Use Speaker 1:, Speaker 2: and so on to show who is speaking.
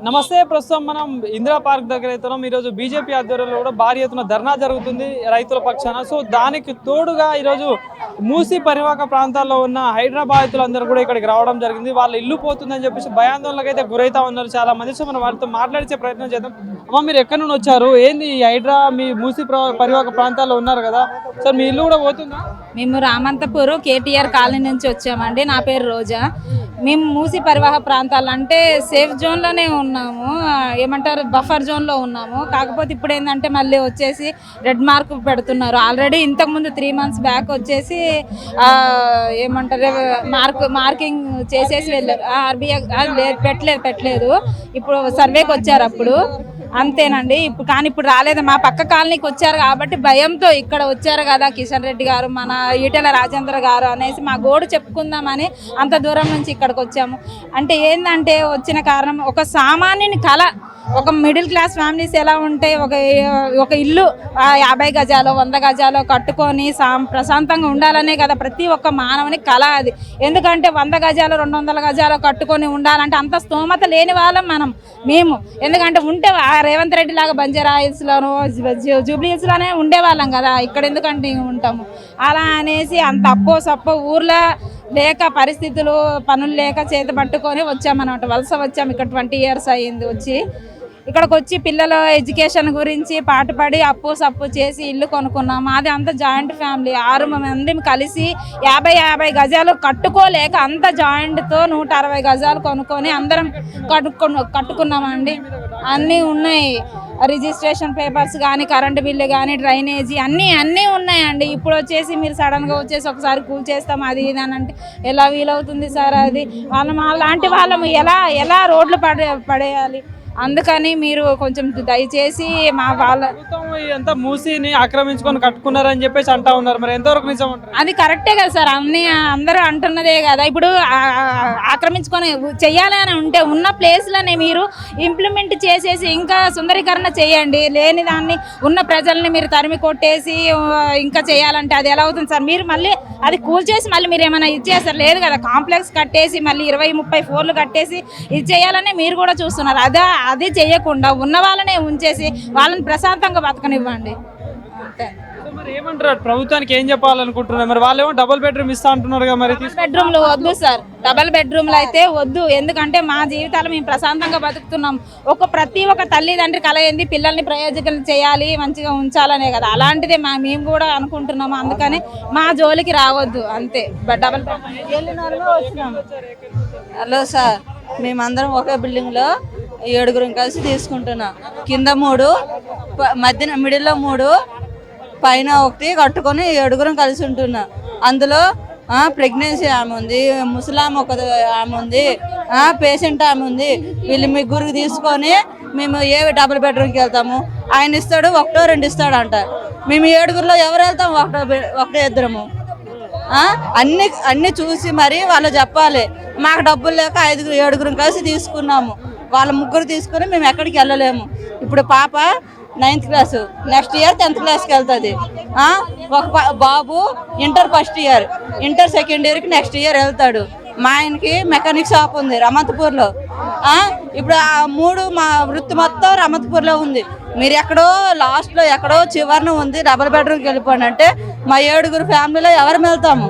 Speaker 1: నమస్తే. ప్రస్తుతం మనం ఇందిరా పార్క్ దగ్గర అవుతున్నాం. ఈరోజు బీజేపీ ఆధ్వర్యంలో కూడా భారీ ఎత్తున ధర్నా జరుగుతుంది రైతుల పక్షాన. సో దానికి తోడుగా ఈరోజు మూసీ పరివాహక ప్రాంతాల్లో ఉన్న హైదరాబాద్లందరూ కూడా ఇక్కడికి రావడం జరిగింది. వాళ్ళ ఇల్లు పోతుందని చెప్పేసి భయాందోళనకు అయితే గురైతా ఉన్నారు చాలా మంది. సో మనం వాళ్ళతో మాట్లాడించే ప్రయత్నం చేద్దాం. అమ్మ, మీరు ఎక్కడి నుండి వచ్చారు? ఏంది మీ మూసీ పరివాహక ప్రాంతాల్లో ఉన్నారు కదా సార్, మీ ఇల్లు కూడా పోతుందా?
Speaker 2: మేము రామంతపూర్ కేటీఆర్ కాలనీ నుంచి వచ్చామండి. నా పేరు రోజా. మేము మూసీ పరివాహ ప్రాంతాలు అంటే సేఫ్ జోన్లోనే ఉన్నాము, ఏమంటారు బఫర్ జోన్లో ఉన్నాము. కాకపోతే ఇప్పుడు ఏంటంటే మళ్ళీ వచ్చేసి రెడ్ మార్క్ పెడుతున్నారు. ఆల్రెడీ ఇంతకుముందు 3 months బ్యాక్ వచ్చేసి ఏమంటారు మార్కింగ్ చేసేసి వెళ్ళారు. ఆర్బీఐ పెట్టలేదు. ఇప్పుడు సర్వేకి వచ్చారు అప్పుడు, అంతేనండి. ఇప్పుడు రాలేదు. మా పక్క కాలనీకి వచ్చారు కాబట్టి భయంతో ఇక్కడ వచ్చారు కదా కిషన్ రెడ్డి గారు, మన ఈటెల రాజేంద్ర గారు అనేసి మా గోడు చెప్పుకుందామని అంత దూరం నుంచి ఇక్కడికి వచ్చాము. అంటే ఏంటంటే వచ్చిన కారణం ఒక సామాన్యుని కళ. ఒక మిడిల్ క్లాస్ ఫ్యామిలీస్ ఎలా ఉంటాయి, ఒక ఇల్లు 50 గజాలు 100 గజాలు కట్టుకొని ప్రశాంతంగా ఉండాలనే కదా ప్రతి ఒక్క మానవుని కళ అది. ఎందుకంటే 100 గజాలు 200 గజాలు కట్టుకొని ఉండాలంటే అంత స్తోమత లేని వాళ్ళం మేము. ఎందుకంటే ఉంటే రేవంత్ రెడ్డి లాగా బంజారా హిల్స్లోనూ జూబ్లీ హిల్స్లోనే ఉండేవాళ్ళం కదా, ఇక్కడ ఎందుకంటే ఉంటాము. అలా అనేసి అంత అప్పో సప్పో ఊర్లో లేక పరిస్థితులు పనులు లేక చేతి పట్టుకొని వచ్చామన్నమాట. వలస వచ్చాము. ఇక్కడ 20 years అయ్యింది వచ్చి. ఇక్కడికి వచ్చి పిల్లల ఎడ్యుకేషన్ గురించి పాటుపడి అప్పు సప్పు చేసి ఇల్లు కొనుక్కున్నాం. మాది అంత జాయింట్ ఫ్యామిలీ, 6 మంది కలిసి 50 గజాలు కట్టుకోలేక అంత జాయింట్తో 160 గజాలు కొనుక్కొని అందరం కట్టుకున్నామండి. అన్నీ ఉన్నాయి, రిజిస్ట్రేషన్ పేపర్స్ కానీ, కరెంటు బిల్లు కానీ, డ్రైనేజీ అన్నీ ఉన్నాయండి. ఇప్పుడు వచ్చేసి మీరు సడన్గా వచ్చేసి ఒకసారి కూల్ చేస్తాం అది ఇది అని అంటే ఎలా వీలవుతుంది సార్? అది అలాంటి వాళ్ళము ఎలా రోడ్లు పడేయాలి? అందుకని మీరు కొంచెం దయచేసి మా వాళ్ళ
Speaker 1: ఎంత మూసీని ఆక్రమించుకొని కట్టుకున్నారని చెప్పేసి అంటా ఉన్నారు. మరి ఎంతవరకు నిజం అంటారు?
Speaker 2: అది కరెక్టే కదా సార్, అందరూ అంటున్నదే కదా. ఇప్పుడు ఆక్రమించుకొని చెయ్యాలి అని ఉంటే ఉన్న ప్లేస్లోనే మీరు ఇంప్లిమెంట్ చేసేసి ఇంకా సుందరీకరణ చేయండి. లేని దాన్ని ఉన్న ప్రజల్ని మీరు తరిమి కొట్టేసి ఇంకా చేయాలంటే అది ఎలా అవుతుంది సార్? మీరు మళ్ళీ అది కూల్చేసి మళ్ళీ మీరు ఏమైనా ఇచ్చేస్తారు? లేదు కదా, కాంప్లెక్స్ కట్టేసి మళ్ళీ 20-30 floorలు కట్టేసి ఇది చేయాలని మీరు కూడా చూస్తున్నారు. అది చేయకుండా ఉన్న వాళ్ళనే ఉంచేసి వాళ్ళని ప్రశాంతంగా బతకనివ్వండి.
Speaker 1: మరి ఏమంటారు ప్రభుత్వానికి ఏం చెప్పాలనుకుంటున్నారు? మరి వాళ్ళు ఏమో డబుల్ బెడ్రూమ్ ఇస్తా అంటున్నారు కదా, మరి
Speaker 2: బెడ్రూమ్లు వద్దు సార్, డబుల్ బెడ్రూమ్లు అయితే వద్దు. ఎందుకంటే మా జీవితాలు మేము ప్రశాంతంగా బతుకుతున్నాం. ప్రతి ఒక్క తల్లిదండ్రి కల ఏంది, పిల్లల్ని ప్రయోజకులు చేయాలి, మంచిగా ఉంచాలనే కదా. అలాంటిదే మేము కూడా అనుకుంటున్నాము. అందుకని మా జోలికి రావద్దు అంతే. డబుల్
Speaker 3: వచ్చినాం. హలో సార్, మేమందరం ఒకే బిల్డింగ్లో 7 కలిసి తీసుకుంటున్నాం. కింద 3, మధ్యన మిడిల్లో 3, పైన 1 కట్టుకొని 7 కలిసి ఉంటున్నాం. అందులో ప్రెగ్నెన్సీ ఆమె ఉంది, ముసలాం ఆమె ఉంది, పేషెంట్ ఆమె ఉంది. వీళ్ళు 3 తీసుకొని మేము డబుల్ బెడ్రూమ్కి వెళ్తాము. ఆయన ఇస్తాడు 1-2 ఇస్తాడు అంట. మేము 7 ఎవరు వెళ్తాం? 1-2 అన్నీ చూసి మరి వాళ్ళు చెప్పాలి. మాకు డబ్బులు లేక 5-7 కలిసి తీసుకున్నాము. వాళ్ళ 3 తీసుకుని మేము ఎక్కడికి వెళ్ళలేము. ఇప్పుడు పాప 9th class, next year 10th classకి వెళ్తుంది. ఒక బాబు inter first year, inter second ఇయర్కి నెక్స్ట్ ఇయర్ వెళ్తాడు. మా ఆయనకి మెకానిక్ షాప్ ఉంది రమంతపూర్లో. ఇప్పుడు ఆ 3 మా వృత్తి మొత్తం రమంతపూర్లో ఉంది. మీరు ఎక్కడో లాస్ట్లో ఎక్కడో చివరిన ఉంది, డబుల్ బెడ్రూమ్కి వెళ్ళిపోండి అంటే మా 7 ఫ్యామిలీలో ఎవరు వెళ్తాము?